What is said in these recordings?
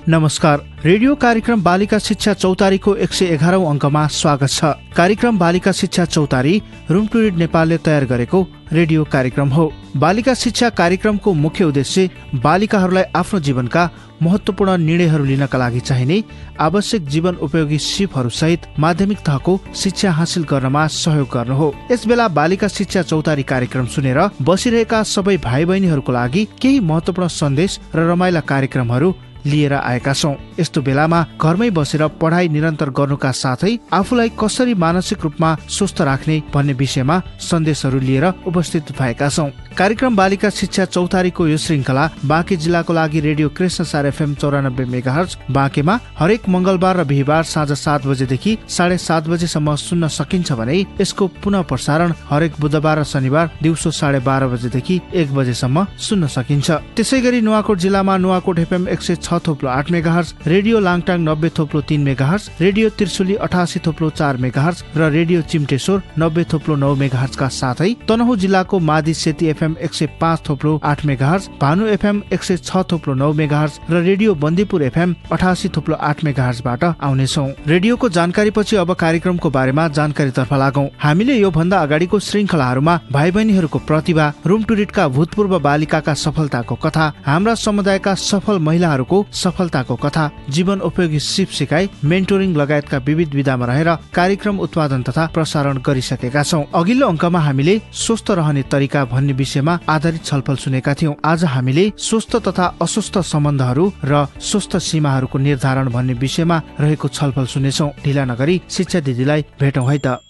नमस्कार। रेडियो कार्यक्रम बालिका शिक्षा चौतारीको 111औं अङ्कमा स्वागत छ। कार्यक्रम बालिका शिक्षा चौतारी रुम टु रिड नेपालले तयार गरेको रेडियो कार्यक्रम हो। बालिका शिक्षा कार्यक्रमको मुख्य उद्देश्य बालिकाहरूलाई आफ्नो जीवनका महत्त्वपूर्ण निर्णयहरू लिनका लागि चाहिने आवश्यक जीवन उपयोगी सिपहरू सहित माध्यमिक तहको शिक्षा हासिल गर्नमा सहयोग गर्नु हो। यसबेला बालिका शिक्षा चौतारी कार्यक्रम सुनेर बसिरहेका सबै भाइ बहिनीहरूको लागि केही महत्त्वपूर्ण सन्देश र रमाइला कार्यक्रमहरू लिएर आएका छौं। यस्तो बेलामा घरमै बसेर पढाइ निरन्तर गर्नुका साथै आफूलाई कसरी मानसिक रूपमा स्वस्थ राख्ने भन्ने विषयमा सन्देशहरू लिएर उपस्थित भएका छौं। कार्यक्रम बालिका शिक्षा चौतारीको यो श्रृङ्खला बाँके जिल्लाको लागि रेडियो कृष्णसार FM 94 मेगाहर्ज बाँकेमा हरेक मंगलबार र बिहिबार साँझ 7 बजेदेखि 7:30 बजेसम्म सुन्न सकिन्छ भने यसको पुनः प्रसारण हरेक बुधबार र शनिबार दिउँसो 12:30 बजेदेखि 1 बजेसम्म सुन्न सकिन्छ। त्यसैगरी नुवाकोट जिल्लामा Nuwakot FM 106.8 megahertz, radio Langtang 90.3 megahertz, radio Trishuli 88.4 megahertz र रेडियो चिम्टेश्वर 90.9 मेगाहर्ज का साथै तनहुँ जिल्लाको Madi Seti FM 105.8 megahertz, Bhanu FM 106.9 megahertz र रेडियो बन्दीपुर FM 88.8 मेगाहर्जबाट आउनेछौं। रेडियोको जानकारी पछि अब कार्यक्रमको बारेमा जानकारीतर्फ लागौं। हामीले यो भन्दा अगाडिको श्रृङ्खलाहरूमा भाइ बहिनीहरूको प्रतिभा, रुम टु रिडका भूतपूर्व बालिकाका सफलताको कथा, हाम्रा समुदायका सफल महिलाहरूको सफलताको कथा, जीवन उपयोगी सिप सिकाइ, मेन्टोरिङ लगायतका विविध विधामा रहेर कार्यक्रम उत्पादन तथा प्रसारण गरिसकेका छौं। अघिल्लो अङ्कमा हामीले स्वस्थ रहने तरिका भन्ने विषयमा आधारित छलफल सुनेका थियौं। आज हामीले स्वस्थ तथा अस्वस्थ सम्बन्धहरू र स्वस्थ सीमाहरूको निर्धारण भन्ने विषयमा रहेको छलफल सुनेछौं। ढिला नगरी शिक्षा दिदीलाई भेटौं है त।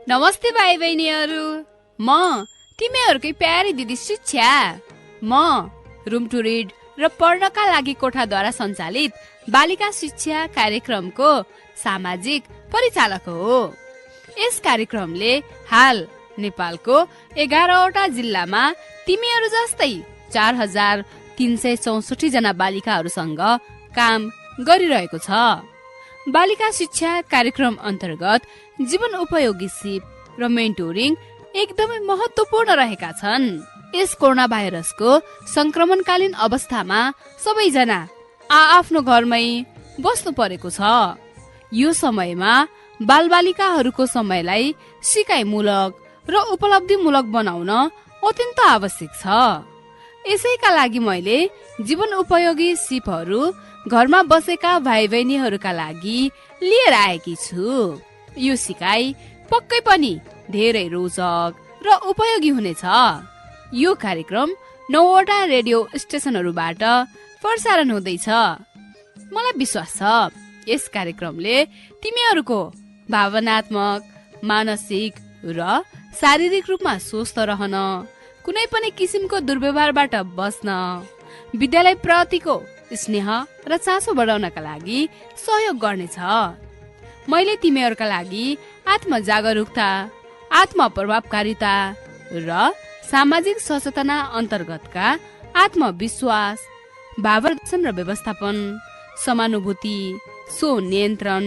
नमस्ते भाइ बहिनीहरू, म तिमीहरूकै प्यारी दिदी शिक्षा। म रुम टु रिड र पढ्नका लागि कोठाद्वारा सञ्चालित बालिका शिक्षा कार्यक्रमको सामाजिक परिचालक हो। यस कार्यक्रमले हाल नेपालको 11वटा जिल्लामा तिमीहरू जस्तै 4364 जना बालिकाहरूसँग काम गरिरहेको छ। बालिका शिक्षा कार्यक्रम अन्तर्गत जीवन उपयोगी सिप र मेन्टोरिङ एकदमै महत्त्वपूर्ण रहेका छन्। यस कोरोना भाइरसको संक्रमणकालीन अवस्थामा सबैजना आफ्नो घरमै बस्नु परेको छ। यो समयमा बालबालिकाहरूको समयलाई सिकाइमूलक र उपलब्धिमूलक बनाउन अत्यन्त आवश्यक छ। यसैका लागि मैले जीवन उपयोगी सिपहरू घरमा बसेका भाइ बहिनीहरूका लागि लिएर आएकी छु। यो सिकाइ पक्कै पनि धेरै रोचक र उपयोगी हुनेछ। यो कार्यक्रम 9वटा रेडियो स्टेशनहरूबाट प्रसारण हुँदैछ। मलाई विश्वास छ यस कार्यक्रमले तिमीहरूको भावनात्मक, मानसिक र शारीरिक रूपमा स्वस्थ रहन, कुनै पनि किसिमको दुर्व्यवहारबाट बस्न, विद्यालय प्रतिको स्नेह र चासो बढाउनका लागि सहयोग गर्नेछ। मैले तिमीहरूका लागि आत्मजागरुकता, आत्मप्रभावकारिता र सामाजिक सचेतना अन्तर्गतका आत्मविश्वास, भावदर्शन र व्यवस्थापन, समानुभूति, स्वनियन्त्रण,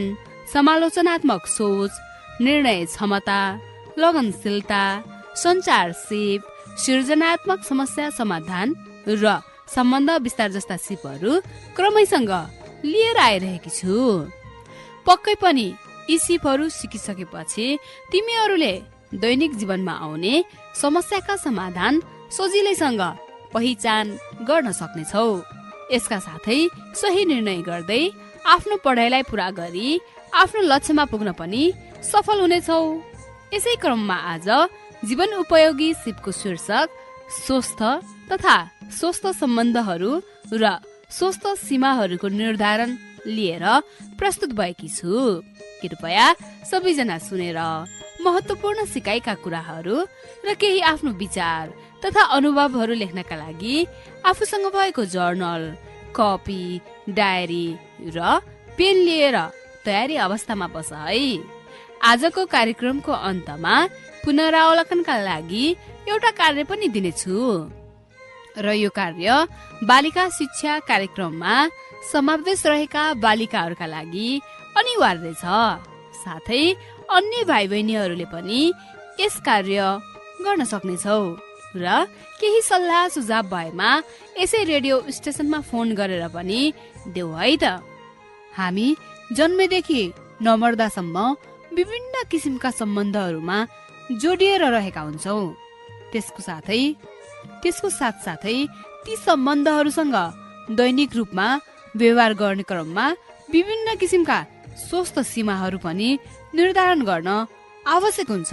समालोचनात्मक सोच, निर्णय क्षमता, लगनशीलता, सञ्चार सिप, सृजनात्मक समस्या समाधान र सम्बन्ध विस्तार जस्ता सिपहरू क्रमैसँग लिएर आइरहेकी छु। पक्कै पनि यी सिपहरू सिकिसकेपछि तिमीहरूले दैनिक जीवनमा आउने समस्याका समाधान सजिलैसँग पहिचान गर्न सक्नेछौ। यसका साथै सही निर्णय गर्दै आफ्नो पढाइलाई पूरा गरी आफ्नो लक्ष्यमा पुग्न पनि सफल हुनेछौ। यसै क्रममा आज जीवन उपयोगी सिपको शीर्षक स्वस्थ तथा स्वस्थ सम्बन्धहरू र स्वस्थ सीमाहरूको निर्धारण लिएर प्रस्तुत भएकी छु। कृपया सबैजना सुनेर महत्त्वपूर्ण सिकाइका कुराहरू र केही आफ्नो विचार तथा अनुभवहरू लेख्नका लागि आफूसँग भएको जर्नल, कपी, डायरी र पेन लिएर तयारी अवस्थामा बस है। आजको कार्यक्रमको अन्तमा पुनरावलोकनका लागि एउटा कार्य पनि दिनेछु र यो कार्य बालिका शिक्षा कार्यक्रममा समावेश रहेका बालिकाहरूका लागि अनिवार्य छ। साथै अन्य भाइ बहिनीहरूले पनि यस कार्य गर्न सक्नेछौ। र केही सल्लाह सुझाव भएमा यसै रेडियो स्टेसनमा फोन गरेर पनि देऊ है त। हामी जन्मेदेखि नमर्दासम्म विभिन्न किसिमका सम्बन्धहरूमा जोडिएर रहेका हुन्छौँ। त्यसको साथसाथै ती सम्बन्धहरूसँग दैनिक रूपमा व्यवहार गर्ने क्रममा विभिन्न किसिमका स्वस्थ सीमाहरू पनि निर्धारण गर्न आवश्यक हुन्छ,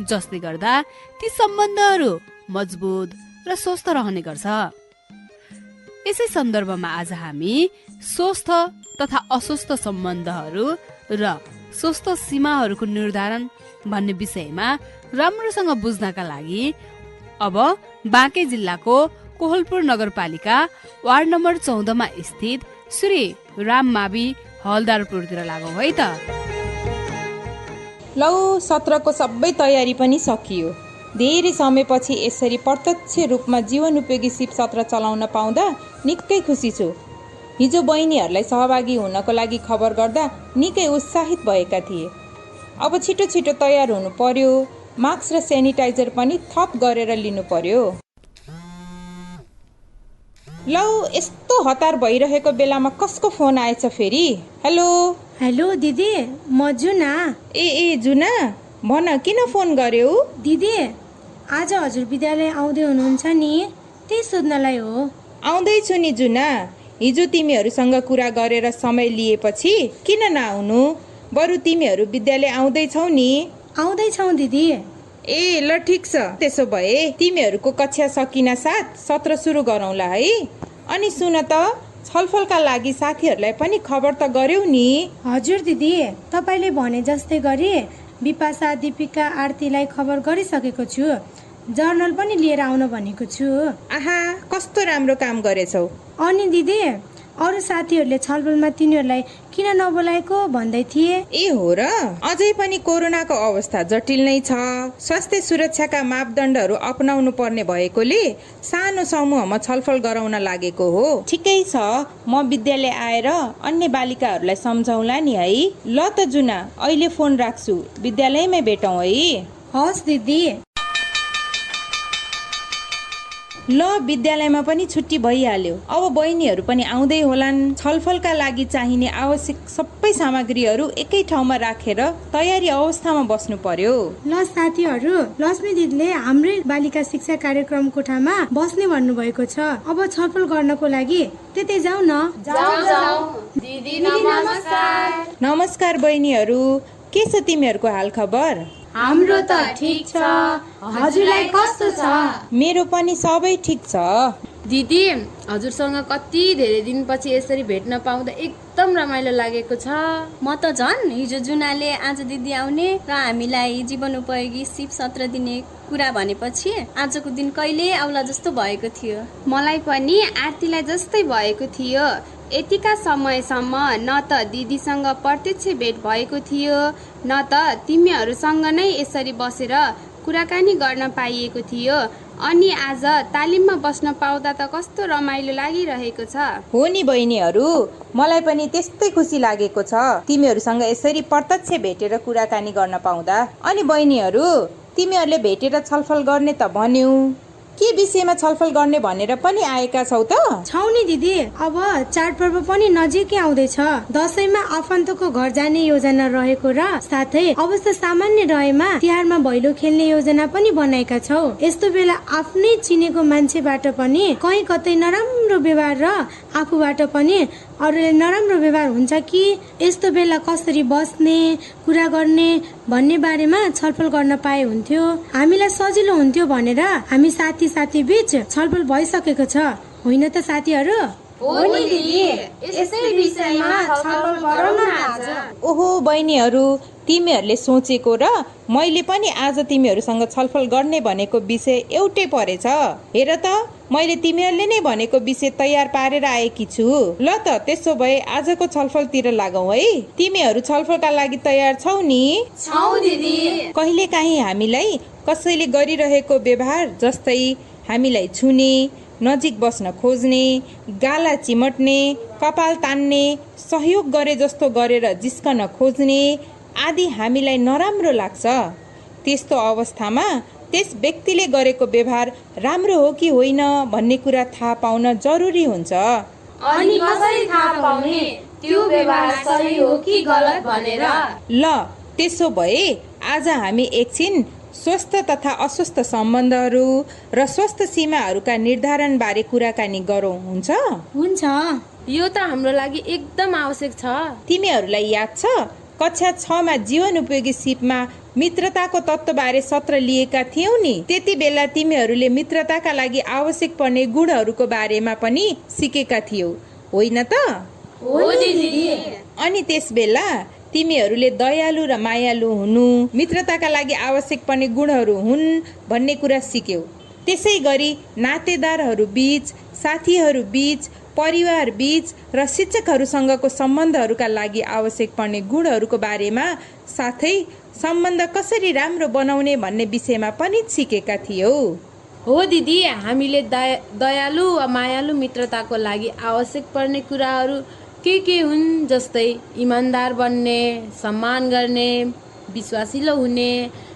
जसले गर्दा ती सम्बन्धहरू मजबुत र स्वस्थ रहने गर्छ। यसै सन्दर्भमा आज हामी स्वस्थ तथा अस्वस्थ सम्बन्धहरू र स्वस्थ सीमाहरूको निर्धारण भन्ने विषयमा राम्रोसँग बुझ्नका लागि अब बाँके जिल्लाको कोहलपुर नगरपालिका वार्ड नम्बर 14 मा स्थित श्री राममावि हलदारपुरतिर लागौँ है त। लौ सत्रको सबै तयारी पनि सकियो। धेरै समयपछि यसरी प्रत्यक्ष रूपमा जीवनोपयोगी सिप सत्र चलाउन पाउँदा निकै खुसी छु। हिजो बहिनीहरूलाई सहभागी हुनको लागि खबर गर्दा निकै उत्साहित भएका थिए। अब छिटो छिटो तयार हुनु पर्यो। मास्क र सेनिटाइजर पनि थप गरेर लिनु पर्यो। लौ यस्तो हतार भइरहेको बेलामा कसको फोन आएछ फेरि? हेलो हेलो दिदी, म जुना। ए जुना, भन किन फोन गर्यौ? दिदी, आज हजुर विद्यालय आउँदै हुनुहुन्छ नि, त्यही सोध्नलाई हो। आउँदैछु नि जुना। हिजो तिमीहरूसँग कुरा गरेर समय लिएपछि किन नआउनु? बरु तिमीहरू विद्यालय आउँदैछौ नि? आउँदैछौ दिदी। ए ल ठिक छ, त्यसो भए तिमीहरूको कक्षा सकिन साथ सत्र सुरु गरौँला है। अनि सुन त, छलफलका लागि साथीहरूलाई पनि खबर त गर्यौ नि? हजुर दिदी, तपाईँले भने जस्तै गरी विपासा, दीपिका, आरतीलाई खबर गरिसकेको छु। जर्नल पनि लिएर आउन भनेको छु। आहा, कस्तो राम्रो काम गरेछौ। अनि दिदी, अरू साथीहरूले छलफलमा तिनीहरूलाई किन नबोलाएको भन्दै थिए। ए हो र, अझै पनि कोरोनाको अवस्था जटिल नै छ। स्वास्थ्य सुरक्षाका मापदण्डहरू अपनाउनु पर्ने भएकोले सानो समूहमा छलफल गराउन लागेको हो। ठिकै छ, म विद्यालय आएर अन्य बालिकाहरूलाई सम्झाउला नि है। ल त जुना, अहिले फोन राख्छु, विद्यालयमै भेटौँ है। हस् दिदी। ल विद्यालयमा पनि छुट्टी भइहाल्यो। अब बहिनीहरू पनि आउँदै होलान्। छलफलका लागि चाहिने आवश्यक सबै सामग्रीहरू एकै ठाउँमा राखेर तयारी अवस्थामा बस्नु पर्यो। ल साथीहरू, लक्ष्मी दिदीले हाम्रै बालिका शिक्षा कार्यक्रम कोठामा बस्ने भन्नुभएको छ। अब छलफल गर्नको लागि त्यतै जाऊ न। दिदी नमस्कार। नमस्कार बहिनीहरू, के छ तिमीहरूको हाल खबर? हाम्रो त ठिक छ, हजुरलाई कस्तो छ? मेरो पनि सबै ठिक छ। दिदी, हजुरसँग कति धेरै दिनपछि यसरी भेट्न पाउँदा एकदम रमाइलो लागेको छ। म त झन् हिजो जुनाले आज दिदी आउने र हामीलाई जीवनोपयोगी सिप सत्र दिने कुरा भनेपछि आजको दिन कहिले आउला जस्तो भएको थियो। मलाई पनि आरतीलाई जस्तै भएको थियो। यतिका समयसम्म न त दिदीसँग प्रत्यक्ष भेट भएको थियो, न त तिमीहरूसँग नै यसरी बसेर कुराकानी गर्न पाइएको थियो। अनि आज तालिममा बस्न पाउँदा त कस्तो रमाइलो लागिरहेको छ। हो नि बहिनीहरू, मलाई पनि त्यस्तै खुसी लागेको छ तिमीहरूसँग यसरी प्रत्यक्ष भेटेर कुराकानी गर्न पाउँदा। अनि बहिनीहरू, तिमीहरूले भेटेर छलफल गर्ने त भन्यौ, के विषयमा छलफल गर्ने भनेर पनि आएका छौ त? छौ नि दिदी, अब चाडपर्व पनि नजिकै आउँदैछ। दशैंमा आफन्तको घर जाने योजना रहेको र साथै अवस्था सामान्य रहेमा तिहारमा भैलो खेल्ने योजना पनि बनाएका छौ। यस्तो बेला आफ्नै चिनेको मान्छेबाट पनि कहीँ कतै नराम्रो व्यवहार र आफूबाट पनि अरूले नराम्रो व्यवहार हुन्छ कि यस्तो बेला कसरी बस्ने, कुरा गर्ने भन्ने बारेमा छलफल गर्न पाए हुन्थ्यो। हामीलाई सजिलो हुन्थ्यो भनेर हामी साथी बीच छलफल भइसकेको छ, होइन त साथीहरू? ओहो बहिनीहरू, तिमीहरूले सोचेको र मैले पनि आज तिमीहरूसँग छलफल गर्ने भनेको विषय एउटै परेछ। हेर त, मैले तिमीहरूले नै भनेको विषय तयार पारेर आएकी छु। ल त त्यसो भए आजको छलफलतिर लागौँ है। तिमीहरू छलफलका लागि तयार छौ नि? छौ दिदी। कहिलेकाहीँ हामीलाई कसैले गरिरहेको व्यवहार, जस्तै हामीलाई छुने, नजिक बस्न खोज्ने, गाला चिमट्ने, कपाल तान्ने, सहयोग गरे जस्तो गरेर जिस्कन खोज्ने आदि हामीलाई नराम्रो लाग्छ। त्यस्तो अवस्थामा त्यस व्यक्तिले गरेको व्यवहार राम्रो हो कि होइन भन्ने कुरा थाहा पाउन जरुरी हुन्छ। अनि कसरी थाहा पाउने त्यो व्यवहार सही हो कि गलत भनेर? ल त्यसो भए आज हामी एकछिन स्वस्थ तथा अस्वस्थ सम्बन्धहरू र स्वस्थ सीमाहरूका निर्धारण बारे कुराकानी गरौँ, हुन्छ? हुन्छ। यो त हाम्रो लागि एकदम आवश्यक छ। तिमीहरूलाई याद छ कक्षा 6 मा जीवन उपयोगी सिपमा मित्रताको तत्त्वबारे सत्र लिएका थियौ नि? त्यति बेला तिमीहरूले मित्रताका लागि आवश्यक पर्ने गुणहरूको बारेमा पनि सिकेका थियौ, होइन त? हो दिदी। अनि त्यस बेला तिमीहरूले दयालु र मायालु हुनु मित्रताका लागि आवश्यक पर्ने गुणहरू हुन् भन्ने कुरा सिक्यौ। त्यसै गरी नातेदारहरू बीच, साथीहरू बीच, परिवार बीच र शिक्षकहरूसँगको सम्बन्धहरूका लागि आवश्यक पर्ने गुणहरूको बारेमा साथै सम्बन्ध कसरी राम्रो बनाउने भन्ने विषयमा पनि सिकेका थियौ। हो दिदी, हामीले दयालु वा मायालु मित्रताको लागि आवश्यक पर्ने कुराहरू के हुन्, जस्तै इमान्दार बन्ने, सम्मान गर्ने, विश्वासिलो हुने,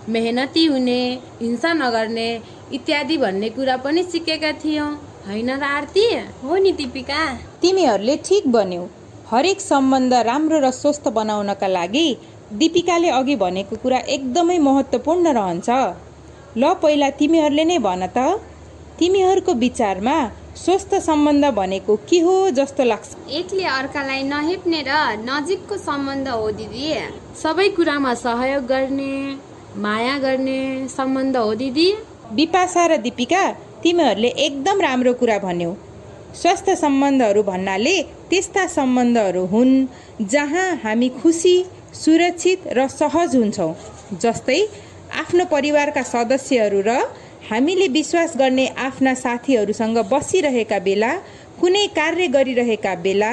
मेहनती हुने, हिंसा नगर्ने इत्यादि भन्ने कुरा पनि सिकेका थियौँ, होइन र आरती? हो नि दिपिका, तिमीहरूले ठिक भन्यौ। हरेक सम्बन्ध राम्रो र स्वस्थ बनाउनका लागि दिपिकाले अघि भनेको कुरा एकदमै महत्त्वपूर्ण रहन्छ। ल पहिला तिमीहरूले नै भन त, तिमीहरूको विचारमा स्वस्थ सम्बन्ध भनेको के हो जस्तो लाग्छ? एकले अर्कालाई नहेप्ने र नजिकको सम्बन्ध हो दिदी। सबै कुरामा सहयोग गर्ने, माया गर्ने सम्बन्ध हो दिदी। विपाशा र दिपिका, तिमीहरूले एकदम राम्रो कुरा भन्यौ। स्वस्थ सम्बन्धहरू भन्नाले त्यस्ता सम्बन्धहरू हुन् जहाँ हामी खुसी, सुरक्षित र सहज हुन्छौँ, जस्तै आफ्नो परिवारका सदस्यहरू र हामीले विश्वास गर्ने आफ्ना साथीहरूसँग बसिरहेका बेला, कुनै कार्य गरिरहेका बेला,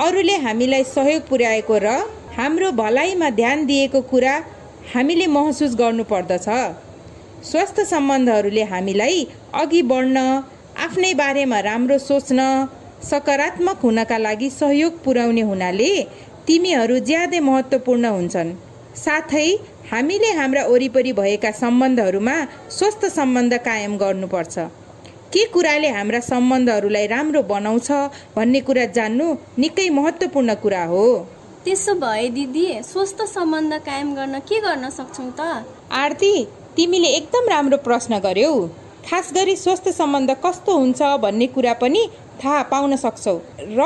अरूले हामीलाई सहयोग पुर्याएको र हाम्रो भलाइमा ध्यान दिएको कुरा हामीले महसुस गर्नुपर्दछ। स्वस्थ सम्बन्धहरूले हामीलाई अघि बढ्न, आफ्नै बारेमा राम्रो सोच्न, सकारात्मक हुनका लागि सहयोग पुर्याउने हुनाले तिमीहरू ज्यादै महत्त्वपूर्ण हुन्छन्। साथै हामीले हाम्रा वरिपरि भएका सम्बन्धहरूमा स्वस्थ सम्बन्ध कायम गर्नुपर्छ। के कुराले हाम्रा सम्बन्धहरूलाई राम्रो बनाउँछ भन्ने कुरा जान्नु निकै महत्त्वपूर्ण कुरा हो। त्यसो भए दिदी, स्वस्थ सम्बन्ध कायम गर्न के गर्न सक्छौँ त? आरती, तिमीले एकदम राम्रो प्रश्न गर्यौ। खास गरी स्वस्थ सम्बन्ध कस्तो हुन्छ भन्ने कुरा पनि थाहा पाउन सक्छौ र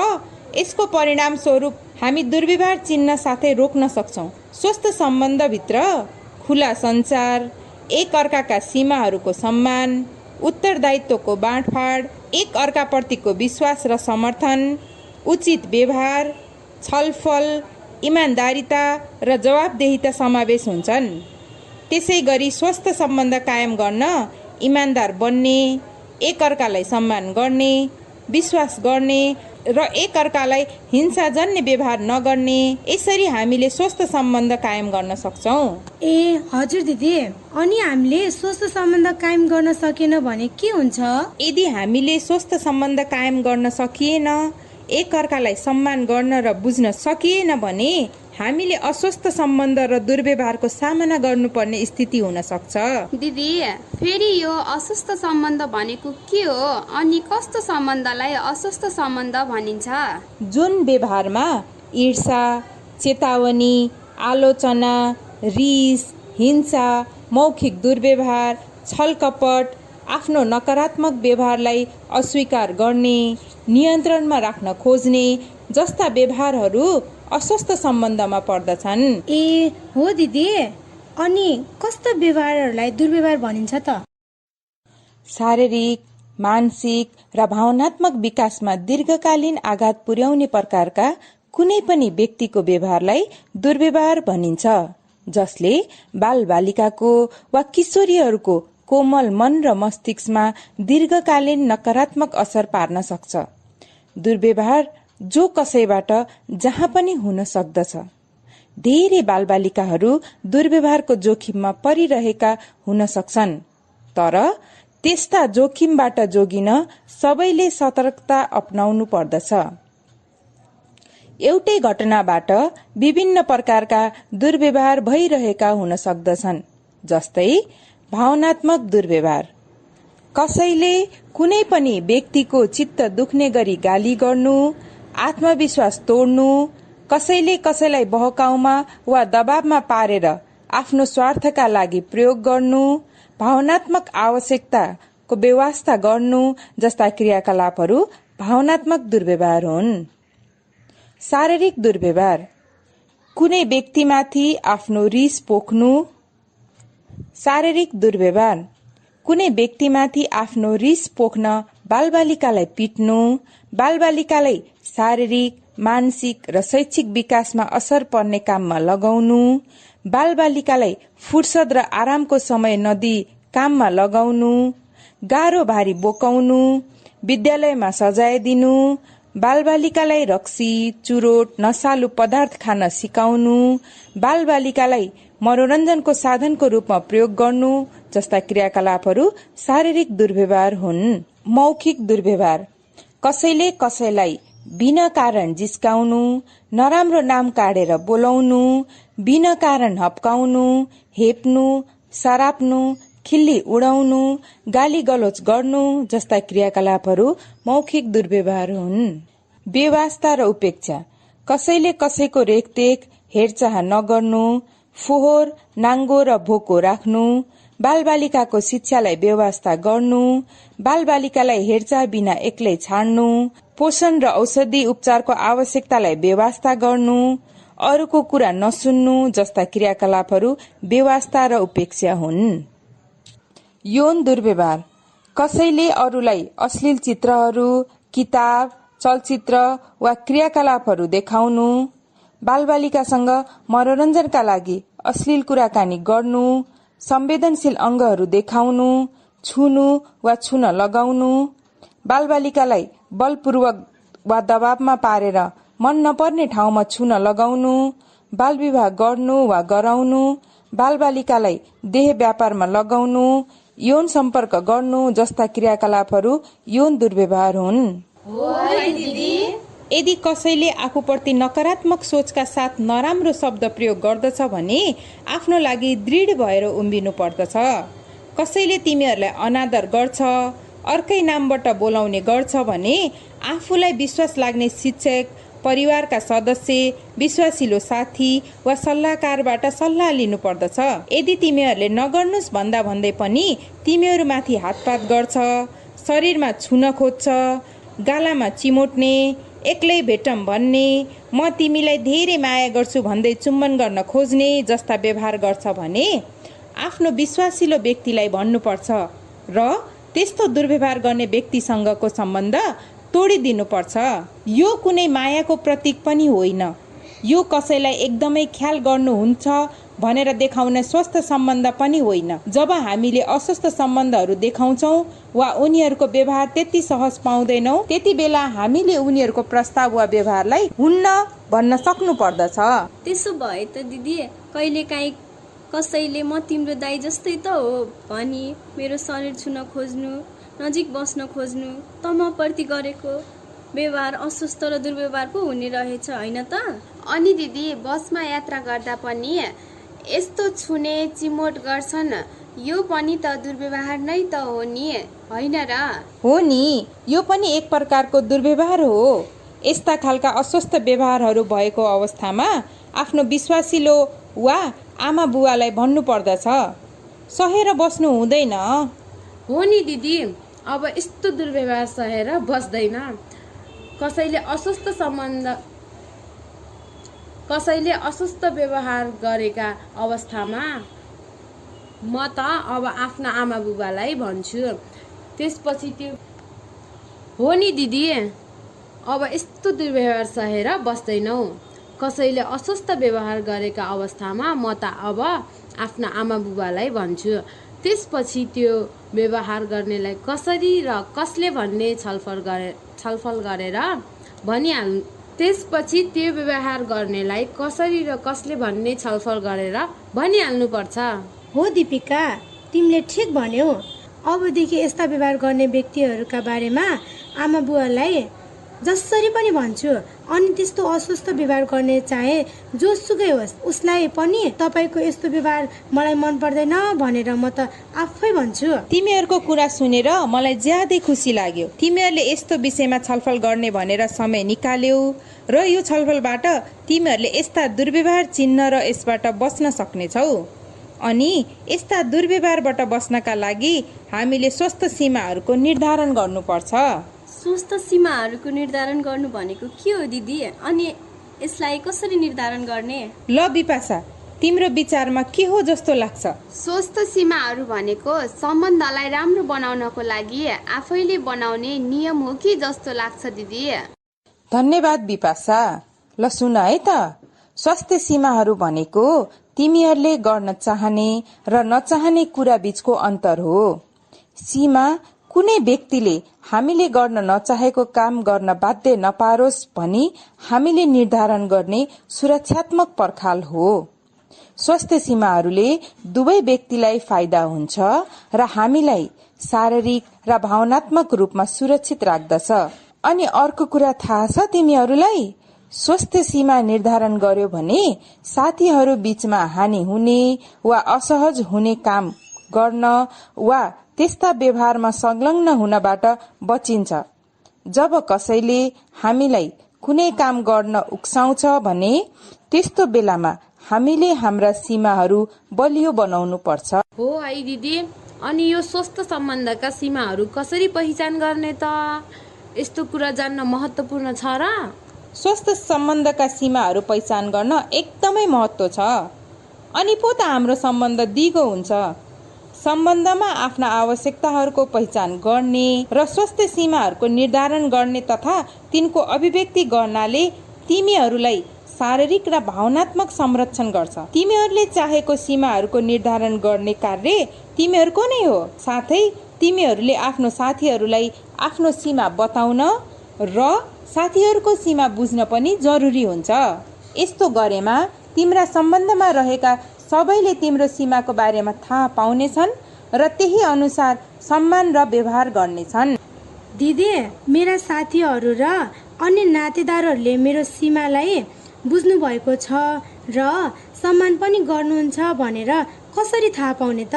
यसको परिणाम स्वरूप हामी दुर्व्यवहार चिन्न साथै रोक्न सक्छौँ। स्वस्थ सम्बन्धभित्र खुला सञ्चार, एक अर्काका सीमाहरूको सम्मान, उत्तरदायित्वको बाँडफाँड, एक अर्काप्रतिको विश्वास र समर्थन, उचित व्यवहार, छलफल, इमान्दारिता र जवाबदेहिता समावेश हुन्छन्। त्यसै गरी स्वस्थ सम्बन्ध कायम गर्न इमान्दार बन्ने, एक अर्कालाई सम्मान गर्ने, विश्वास गर्ने र एक अर्कालाई हिंसाजन्य व्यवहार नगर्ने, यसरी हामीले स्वस्थ सम्बन्ध कायम गर्न सक्छौँ। ए हजुर दिदी, अनि हामीले स्वस्थ सम्बन्ध कायम गर्न सकेन भने के हुन्छ? यदि हामीले स्वस्थ सम्बन्ध कायम गर्न सकिएन, एक अर्कालाई सम्मान गर्न र बुझ्न सकिएन भने हामीले अस्वस्थ सम्बन्ध र दुर्व्यवहारको सामना गर्नुपर्ने स्थिति हुन सक्छ। दिदी, फेरि यो अस्वस्थ सम्बन्ध भनेको के हो अनि कस्तो सम्बन्धलाई अस्वस्थ सम्बन्ध भनिन्छ? जुन व्यवहारमा ईर्षा, चेतावनी, आलोचना, रिस, हिंसा, मौखिक दुर्व्यवहार, छलकपट, आफ्नो नकारात्मक व्यवहारलाई अस्वीकार गर्ने, नियन्त्रणमा राख्न खोज्ने जस्ता व्यवहारहरू अस्वस्थ सम्बन्धमा पर्दछन्। ए हो दिदी, अनि कस्ता व्यवहारहरूलाई दुर्व्यवहार भनिन्छ त? शारीरिक, मानसिक र भावनात्मक विकासमा दीर्घकालीन आघात पुर्याउने प्रकारका कुनै पनि व्यक्तिको व्यवहारलाई दुर्व्यवहार भनिन्छ, जसले बालबालिकाको वा किशोरीहरूको कोमल मन र मस्तिष्कमा दीर्घकालीन नकारात्मक असर पार्न सक्छ। दुर्व्यवहार जो कसैबाट जहाँ पनि हुन सक्दछ। धेरै बालबालिकाहरू दुर्व्यवहारको जोखिममा परिरहेका हुन सक्छन्, तर त्यस्ता जोखिमबाट जोगिन सबैले सतर्कता अपनाउनु पर्दछ। एउटै घटनाबाट विभिन्न प्रकारका दुर्व्यवहार भइरहेका हुन सक्दछन्, जस्तै भावनात्मक दुर्व्यवहार। कसैले कुनै पनि व्यक्तिको चित्त दुख्ने गरी गाली गर्नु, आत्मविश्वास तोड्नु, कसैले कसैलाई बहकाउमा वा दबावमा पारेर आफ्नो स्वार्थका लागि प्रयोग गर्नु, भावनात्मक आवश्यकताको व्यवस्था गर्नु जस्ता क्रियाकलापहरू भावनात्मक दुर्व्यवहार हुन्। शारीरिक दुर्व्यवहार, कुनै व्यक्तिमाथि आफ्नो रिस पोख्नु। शारीरिक दुर्व्यवहार, कुनै व्यक्तिमाथि आफ्नो रिस पोख्न बालबालिकालाई पिट्नु, बालबालिकालाई शारीरिक, मानसिक र शैक्षिक विकासमा असर पर्ने काममा लगाउनु, बालबालिकालाई फुर्सद र आरामको समय नदिई काममा लगाउनु, गाह्रो भारी बोकाउनु, विद्यालयमा सजाय दिनु, बालबालिकालाई रक्सी, चुरोट, नशालु पदार्थ खान सिकाउनु, बालबालिकालाई मनोरञ्जनको साधनको रूपमा प्रयोग गर्नु जस्ता क्रियाकलापहरू शारीरिक दुर्व्यवहार हुन्। मौखिक दुर्व्यवहार, कसैले कसैलाई बिना कारण जिस्काउनु, नराम्रो नाम काढेर बोलाउनु, बिना कारण हप्काउनु, हेप्नु, सराप्नु, खिल्ली उडाउनु, गाली गलोच गर्नु जस्ता क्रियाकलापहरू मौखिक दुर्व्यवहार हुन्। बेवास्ता र उपेक्षा, कसैले कसैको रेखदेख हेरचाह नगर्नु, फोहोर, नाङ्गो र भोको राख्नु, बालबालिकाको शिक्षालाई बेवास्ता गर्नु, बालबालिकालाई हेरचाह बिना एक्लै छाड्नु, पोषण र औषधि उपचारको आवश्यकतालाई बेवास्ता गर्नु, अरूको कुरा नसुन्नु जस्ता क्रियाकलापहरू बेवास्ता र उपेक्षा हुन्। यौन दुर्व्यवहार, कसैले अरूलाई अश्लील चित्रहरू, किताब, चलचित्र वा क्रियाकलापहरू देखाउनु, बालबालिकासँग मनोरञ्जनका लागि अश्लील कुराकानी गर्नु, संवेदनशील अंगहरू देखाउनु, छुनु वा छुन लगाउनु, बालबालिकालाई बलपूर्वक वा दबावमा पारेर मन नपर्ने ठाउँमा छुन लगाउनु, बालविवाह गर्नु वा गराउनु, बालबालिकालाई देह व्यापारमा लगाउनु, यौन सम्पर्क गर्नु जस्ता क्रियाकलापहरू यौन दुर्व्यवहार हुन्। यदि कसैले आफूप्रति नकारात्मक सोचका साथ नराम्रो शब्द प्रयोग गर्दछ भने आफ्नो लागि दृढ भएर उभिनु पर्दछ। कसैले तिमीहरूलाई अनादर गर्छ, अर्कै नामबाट बोलाउने गर्छ भने आफूलाई विश्वास लाग्ने शिक्षक, परिवारका सदस्य, विश्वासिलो साथी वा सल्लाहकारबाट सल्लाह लिनु पर्दछ। यदि तिमीहरूले नगर्नुस् भन्दा भन्दै पनि तिमीहरूमाथि हातपात गर्छ, शरीरमा छुन खोज्छ, गालामा चिमोट्ने, एक्लै भेटम भन्ने, म तिमीलाई धेरै माया गर्छु भन्दै चुम्बन गर्न खोज्ने जस्ता व्यवहार गर्छ भने आफ्नो विश्वासिलो व्यक्तिलाई भन्नुपर्छ र त्यस्तो दुर्व्यवहार गर्ने व्यक्तिसँगको सम्बन्ध तोडिदिनुपर्छ। यो कुनै मायाको प्रतीक पनि होइन। यो कसैलाई एकदमै ख्याल गर्नुहुन्छ भनेर देखाउने स्वस्थ सम्बन्ध पनि होइन। जब हामीले अस्वस्थ सम्बन्धहरू देखाउँछौँ वा उनीहरूको व्यवहार त्यति सहज पाउँदैनौँ, त्यति बेला हामीले उनीहरूको प्रस्ताव वा व्यवहारलाई हुन्न भन्न सक्नु पर्दछ। त्यसो भए त दिदी, कहिलेकाहीँ कसैले म तिम्रो दाइ जस्तै त हो भनी मेरो शरीर छुन खोज्नु, नजिक बस्न खोज्नु, त म प्रति गरेको व्यवहार अस्वस्थ र दुर्व्यवहार पो हुने रहेछ, होइन त? अनि दिदी, बसमा यात्रा गर्दा पनि यस्तो छुने चिमोट गर्छन्, यो पनि त दुर्व्यवहार नै त हो नि, होइन र? हो नि, यो पनि एक प्रकारको दुर्व्यवहार हो। यस्ता खालका अस्वस्थ व्यवहारहरू भएको अवस्थामा आफ्नो विश्वासिलो वा आमा बुवालाई भन्नु पर्दछ, सहेर बस्नु हुँदैन। हो नि दिदी, अब यस्तो दुर्व्यवहार सहेर बस्दैन। कसैले अस्वस्थ व्यवहार गरेका अवस्थामा म त अब आफ्ना आमा बुबालाई भन्छु। त्यसपछि त्यो हो नि दिदी, अब यस्तो दुर्व्यवहार सहेर बस्दैनौ। कसैले अस्वस्थ व्यवहार गरेका अवस्थामा म त अब आफ्ना आमा बुबालाई भन्छु। त्यसपछि त्यो व्यवहार गर्नेलाई कसरी र कसले भन्ने छलफल गरेर भनिहाल्नु। त्यसपछि त्यो व्यवहार गर्नेलाई कसरी र कसले भन्ने छलफल गरेर भनिहाल्नु पर्छ। हो दीपिका, तिमीले ठिक भन्यौ। अबदेखि यस्ता व्यवहार गर्ने व्यक्तिहरूका बारेमा आमा बुवालाई जसरी पनि भन्छु। अनि त्यस्तो अस्वस्थ व्यवहार गर्ने चाहे जोसुकै होस् उसलाई पनि तपाईँको यस्तो व्यवहार मलाई मन पर्दैन भनेर म त आफै भन्छु। तिमीहरूको कुरा सुनेर मलाई ज्यादै खुसी लाग्यो। तिमीहरूले यस्तो विषयमा छलफल गर्ने भनेर समय निकाल्यौ र यो छलफलबाट तिमीहरूले यस्ता दुर्व्यवहार चिन्न र यसबाट बस्न सक्नेछौ। अनि यस्ता दुर्व्यवहारबाट बस्नका लागि हामीले स्वस्थ सीमाहरूको निर्धारण गर्नुपर्छ। स्वस्थ सीमाहरूको निर्धारण गर्नु भनेको के हो दिदी? अनि यसलाई कसरी निर्धारण गर्ने? ल बिपाशा, तिम्रो विचारमा के हो जस्तो लाग्छ? स्वस्थ सीमाहरू भनेको सम्बन्धलाई राम्रो बनाउनको लागि आफैले बनाउने नियम हो कि जस्तो लाग्छ दिदी। धन्यवाद बिपाशा। ल सुन है त, स्वस्थ सीमाहरू भनेको तिमीहरूले गर्न चाहने र नचाहने कुरा बीचको अन्तर हो। सीमा कुनै व्यक्तिले हामीले गर्न नचाहेको काम गर्न बाध्य नपारोस् भनी हामीले निर्धारण गर्ने सुरक्षात्मक पर्खाल हो। स्वस्थ सीमाहरूले दुवै व्यक्तिलाई फाइदा हुन्छ र हामीलाई शारीरिक र भावनात्मक रूपमा सुरक्षित राख्दछ। अनि अर्को कुरा थाहा छ तिमीहरूलाई? स्वस्थ सीमा निर्धारण गर्यो भने साथीहरू बीचमा हानि हुने वा असहज हुने काम गर्न वा त्यस्ता व्यवहारमा संलग्न हुनबाट बचिन्छ। जब कसैले हामीलाई कुनै काम गर्न उक्साउँछ भने त्यस्तो बेलामा हामीले हाम्रा सीमाहरू बलियो बनाउनु पर्छ। हो है दिदी। अनि यो स्वस्थ सम्बन्धका सीमाहरू कसरी पहिचान गर्ने त? यस्तो कुरा जान्न महत्त्वपूर्ण छ र? स्वस्थ सम्बन्धका सीमाहरू पहिचान गर्न एकदमै महत्त्व छ। अनि पो त हाम्रो सम्बन्ध दिगो हुन्छ। सम्बन्धमा आफ्ना आवश्यकताहरूको पहिचान गर्ने र स्वस्थ सीमाहरूको निर्धारण गर्ने तथा तिनको अभिव्यक्ति गर्नाले तिमीहरूलाई शारीरिक र भावनात्मक संरक्षण गर्छ। तिमीहरूले चाहेको सीमाहरूको निर्धारण गर्ने कार्य तिमीहरूको नै हो। साथै तिमीहरूले आफ्नो साथीहरूलाई आफ्नो सीमा बताउन र साथीहरूको सीमा बुझ्न पनि जरुरी हुन्छ। यस्तो गरेमा तिम्रा सम्बन्धमा रहेका सबैले तिम्रो सीमाको बारेमा थाहा पाउनेछन् र त्यही अनुसार सम्मान र व्यवहार गर्नेछन्। दिदी, मेरा साथीहरू र अन्य नातेदारहरूले मेरो सीमालाई बुझ्नु भएको छ र सम्मान पनि गर्नुहुन्छ भनेर कसरी थाहा पाउने त?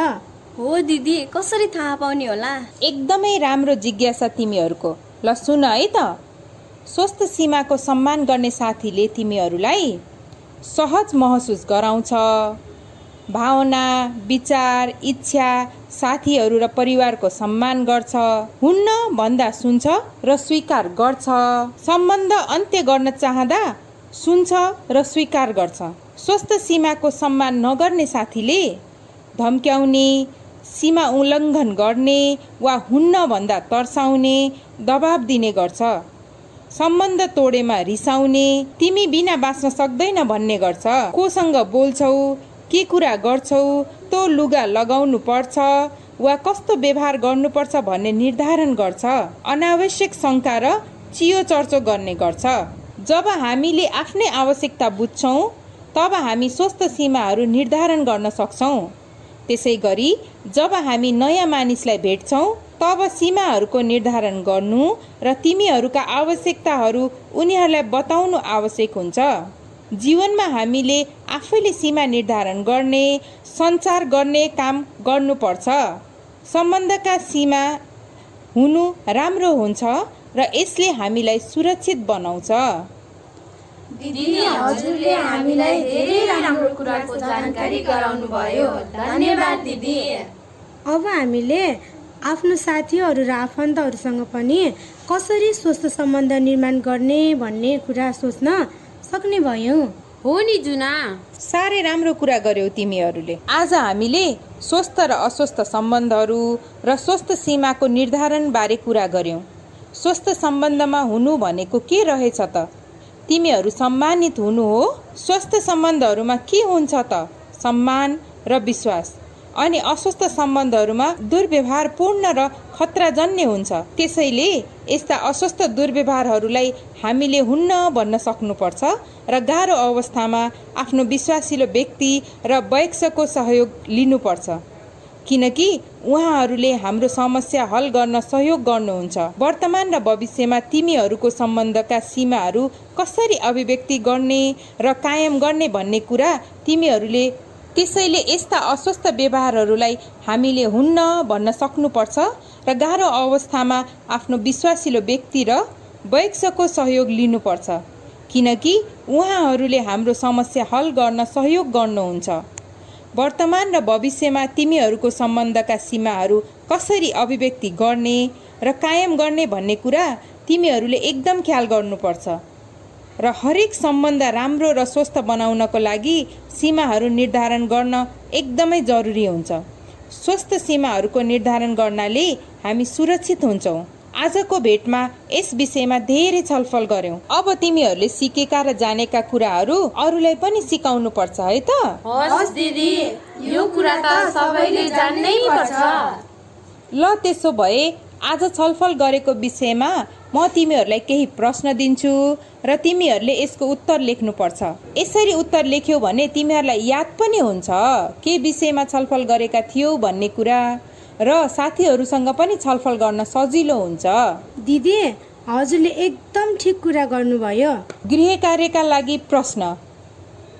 हो दिदी, कसरी थाहा पाउने होला? एकदमै राम्रो जिज्ञासा तिमीहरूको। ल सुन है त, स्वस्थ सीमाको सम्मान गर्ने साथीले तिमीहरूलाई सहज महसुस गराउँछ। भावना, विचार, इच्छा, साथीहरू र परिवारको सम्मान गर्छ, हुन्न भन्दा सुन्छ र स्वीकार गर्छ, सम्बन्ध अन्त्य गर्न चाहँदा सुन्छ र स्वीकार गर्छ। स्वस्थ सीमाको सम्मान नगर्ने साथीले धम्क्याउने, सीमा उल्लङ्घन गर्ने वा हुन्न भन्दा तर्साउने, दबाब दिने गर्छ। सम्बन्ध तोडेमा रिसाउने, तिमी बिना बाँच्न सक्दैन भन्ने गर्छ। कोसँग बोल्छौ, के कुरा गर्छौ, तो लुगा लगाउनु पर्छ वा कस्तो व्यवहार गर्नुपर्छ भन्ने निर्धारण गर्छ। अनावश्यक शङ्का र चियो चर्चो गर्ने गर्छ। जब हामीले आफ्नै आवश्यकता बुझ्छौँ तब हामी स्वस्थ सीमाहरू निर्धारण गर्न सक्छौँ। त्यसै गरी जब हामी नयाँ मानिसलाई भेट्छौँ तब सीमाहरूको निर्धारण गर्नु र तिमीहरूका आवश्यकताहरू उनीहरूलाई बताउनु आवश्यक हुन्छ। जीवनमा हामीले आफैले सीमा निर्धारण गर्ने, सञ्चार गर्ने काम गर्नुपर्छ। सम्बन्धका सीमा हुनु राम्रो हुन्छ र यसले हामीलाई सुरक्षित बनाउँछ। दिदी, हजुरले हामीलाई धेरै राम्रो कुराको जानकारी गराउनु भयो। धन्यवाद दिदी। अब हामीले आफ्नो साथीहरू र आफन्तहरूसँग पनि कसरी स्वस्थ सम्बन्ध निर्माण गर्ने भन्ने कुरा सोच्न सक्ने भयौँ। हो नि जुना, साह्रै राम्रो कुरा गर्यौ तिमीहरूले। आज हामीले स्वस्थ र अस्वस्थ सम्बन्धहरू र स्वस्थ सीमाको निर्धारण बारे कुरा गर्यौँ। स्वस्थ सम्बन्धमा हुनु भनेको के रहेछ त? तिमीहरू सम्मानित हुनु हो। स्वस्थ सम्बन्धहरूमा के हुन्छ त? सम्मान र विश्वास। अनि अस्वस्थ सम्बन्धहरूमा दुर्व्यवहारपूर्ण र खतराजन्य हुन्छ। त्यसैले यस्ता अस्वस्थ दुर्व्यवहारहरूलाई हामीले हुन्न भन्न सक्नुपर्छ र गाह्रो अवस्थामा आफ्नो विश्वासिलो व्यक्ति र वयस्कको सहयोग लिनुपर्छ। किनकि उहाँहरूले हाम्रो समस्या हल गर्न सहयोग गर्नुहुन्छ। वर्तमान र भविष्यमा तिमीहरूको सम्बन्धका सीमाहरू कसरी अभिव्यक्ति गर्ने र कायम गर्ने भन्ने कुरा तिमीहरूले त्यसैले यस्ता अस्वस्थ व्यवहारहरूलाई हामीले हुन्न भन्न सक्नुपर्छ र गाह्रो अवस्थामा आफ्नो विश्वासिलो व्यक्ति र वयस्कको सहयोग लिनुपर्छ, किनकि उहाँहरूले हाम्रो समस्या हल गर्न सहयोग गर्नुहुन्छ। वर्तमान र भविष्यमा तिमीहरूको सम्बन्धका सीमाहरू कसरी अभिव्यक्ति गर्ने र कायम गर्ने भन्ने कुरा तिमीहरूले एकदम ख्याल गर्नुपर्छ र हरेक सम्बन्ध राम्रो र स्वस्थ बनाउनको लागि सीमाहरू निर्धारण गर्न एकदमै जरुरी हुन्छ। स्वस्थ सीमाहरूको निर्धारण गर्नाले हामी सुरक्षित हुन्छौँ। आजको भेटमा यस विषयमा धेरै छलफल गर्यौं। अब तिमीहरूले सिकेका र जानेका कुराहरू अरूलाई पनि सिकाउनु पर्छ है त? हस् दिदी, यो कुरा त सबैले जान्नै पर्छ। ल त्यसो भए आज छलफल गरेको विषयमा म तिमीहरूलाई केही प्रश्न दिन्छु र तिमीहरूले यसको उत्तर लेख्नुपर्छ। यसरी उत्तर लेख्यौ भने तिमीहरूलाई याद पनि हुन्छ के विषयमा छलफल गरेका थियौ भन्ने कुरा र साथीहरूसँग पनि छलफल गर्न सजिलो हुन्छ। दिदी, हजुरले एकदम ठिक कुरा गर्नुभयो। गृह कार्यका लागि प्रश्न: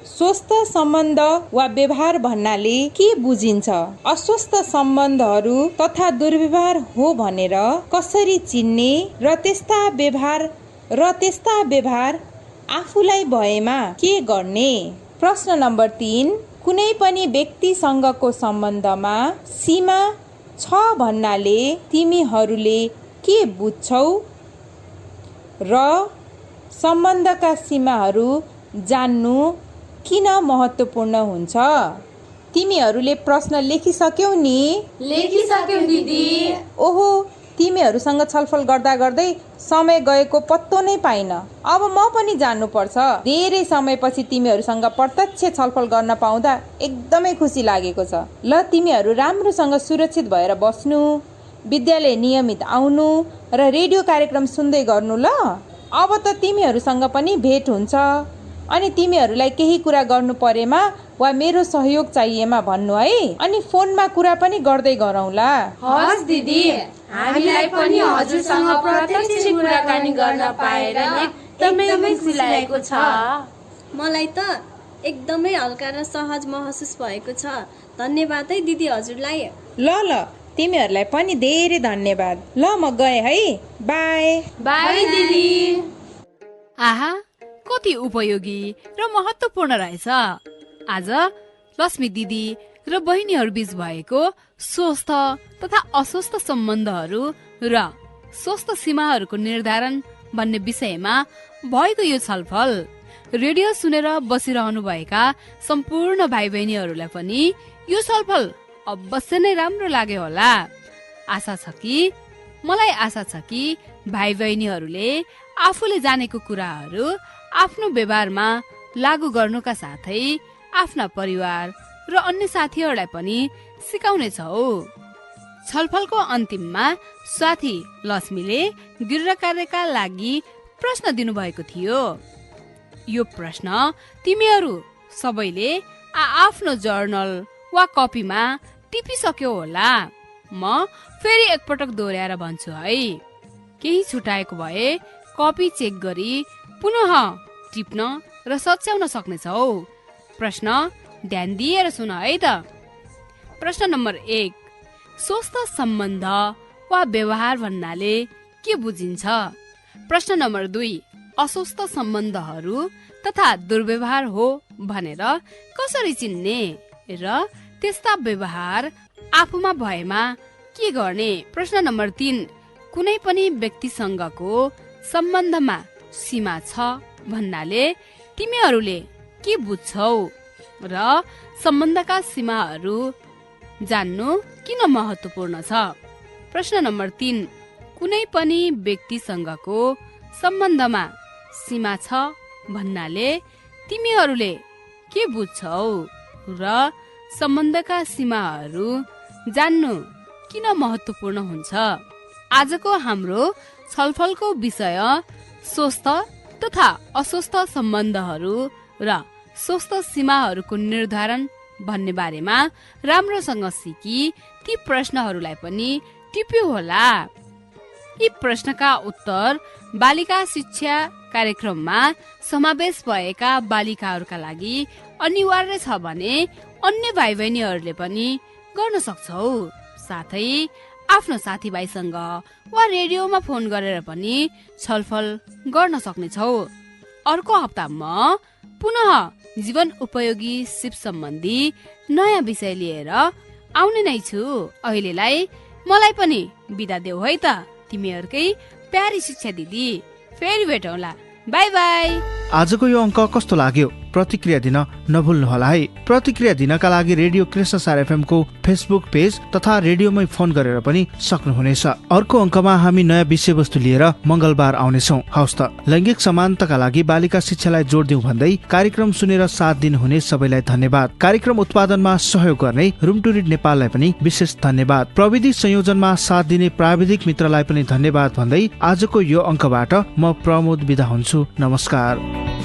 स्वस्थ सम्बन्ध वा व्यवहार भन्नाले के बुझिन्छ? अस्वस्थ सम्बन्धहरू तथा दुर्व्यवहार हो भनेर कसरी चिन्ने र त्यस्ता व्यवहार आफूलाई भएमा के गर्ने? प्रश्न नम्बर 3: कुनै पनि व्यक्तिसँगको सम्बन्धमा सीमा छ भन्नाले तिमीहरूले के बुझ्छौ र सम्बन्धका सीमाहरू जान्नु किन महत्त्वपूर्ण हुन्छ? तिमीहरूले प्रश्न लेखिसक्यौ नि? लेखिसक्यौ दिदी। ओहो, तिमीहरूसँग छलफल गर्दा गर्दै समय गएको पत्तो नै पाइन। अब म पनि जान्नुपर्छ। धेरै समयपछि तिमीहरूसँग प्रत्यक्ष छलफल गर्न पाउँदा एकदमै खुसी लागेको छ। ल, तिमीहरू राम्रोसँग सुरक्षित भएर बस्नु, विद्यालय नियमित आउनु र रेडियो कार्यक्रम सुन्दै गर्नु। ल, अब त तिमीहरूसँग पनि भेट हुन्छ अनि तिमीहरूलाई केही कुरा गर्नु परेमा वा मेरो सहयोग चाहिएमा भन्नु है। अनि फोनमा कुरा पनि गर्दै गरौँला। हस् दिदी, हामीलाई पनि हजुरसँग प्रत्यक्ष कुराकानी गर्न पाएर एकदमै खुसी लागेको छ। मलाई त एकदमै हल्का र सहज महसुस भएको छ। धन्यवाद है दिदी हजुरलाई। ल, तिमीहरूलाई पनि धेरै धन्यवाद। ल, म गएँ है। बाई। बाई दिदी। आहा, कति उपयोगी र महत्त्वपूर्ण रहेछ। आज लक्ष्मी दिदी र बहिनीहरू बीच भएको स्वस्थ तथा अस्वस्थ सम्बन्धहरू र स्वस्थ सीमाहरूको निर्धारण भन्ने विषयमा भएको यो छलफल रेडियो सुनेर बसिरहनु भएका सम्पूर्ण भाइ बहिनीहरूलाई पनि यो छलफल अवश्य नै राम्रो लाग्यो होला। मलाई आशा छ कि भाइ बहिनीहरूले आफूले जानेको कुराहरू आफ्नो व्यवहारमा लागू गर्नुका साथै आफ्ना परिवार र अन्य साथीहरूलाई पनि सिकाउने छौ। छलफलको अन्तिममा साथी लक्ष्मीले गृह कार्यका लागि प्रश्न दिनुभएको थियो। यो प्रश्न तिमीहरू सबैले आफ्नो जर्नल वा कपीमा टिपिसक्यो होला। म फेरि एकपटक दोहोऱ्याएर भन्छु है। केही छुटाएको भए कपी चेक गरी पुनः टिप्न र सच्याउन सक्नेछौ। प्रश्न ध्यान दिएर सुन है त। प्रश्न नम्बर 1: स्वस्थ सम्बन्ध वा व्यवहार भन्नाले के बुझिन्छ? प्रश्न नम्बर 2: अस्वस्थ सम्बन्धहरू तथा दुर्व्यवहार हो भनेर कसरी चिन्ने र त्यस्ता व्यवहार आफूमा भएमा के गर्ने? प्रश्न नम्बर 3: कुनै पनि व्यक्तिसँगको सम्बन्धमा सीमा छ भन्नाले तिमीहरूले के बुझ्छौ र सम्बन्धका सीमाहरू जान्नु किन महत्त्वपूर्ण छ? प्रश्न नम्बर 3: कुनै पनि व्यक्तिसँगको सम्बन्धमा सीमा छ भन्नाले तिमीहरूले के बुझ्छौ र सम्बन्धका सीमाहरू जान्नु किन महत्त्वपूर्ण हुन्छ? आजको हाम्रो छलफलको विषय स्वस्थ तथा अस्वस्थ सम्बन्धहरू र स्वस्थ सीमाहरूको निर्धारण भन्ने बारेमा राम्रोसँग सिकी ती प्रश्नहरूलाई पनि टिप्यो होला। यी प्रश्नका उत्तर बालिका शिक्षा कार्यक्रममा समावेश भएका बालिकाहरूका लागि अनिवार्य छ भने अन्य भाइ बहिनीहरूले पनि गर्न सक्छौ। साथै आफ्नो साथीभाइसँग वा रेडियोमा फोन गरेर पनि छलफल गर्न सक्नेछौ। अर्को हप्ता म पुनः जीवन उपयोगी सिप सम्बन्धी नयाँ विषय लिएर आउने नै छु। अहिलेलाई मलाई पनि बिदा देऊ है त, तिमीहरूकै प्यारी शिक्षा दिदी। फेरि भेटौँला, बाई बाई। आजको यो अङ्क कस्तो लाग्यो प्रतिक्रिया दिन नभुल्नुहोला है। प्रतिक्रिया दिनका लागि रेडियो कृष्णसार एफएम को फेसबुक पेज तथा रेडियोमै फोन गरेर पनि सक्नुहुनेछ। अर्को अङ्कमा हामी नयाँ विषयवस्तु लिएर मंगलबार आउनेछौँ। हवस् त, लैङ्गिक समानताका लागि बालिका शिक्षालाई जोड दिउँ भन्दै कार्यक्रम सुनेर साथ दिनुहुने सबैलाई धन्यवाद। कार्यक्रम उत्पादनमा सहयोग गर्ने रुम टु रिड नेपाललाई पनि विशेष धन्यवाद। प्रविधि संयोजनमा साथ दिने प्राविधिक मित्रलाई पनि धन्यवाद भन्दै आजको यो अङ्कबाट म प्रमोद बिदा हुन्छु। नमस्कार।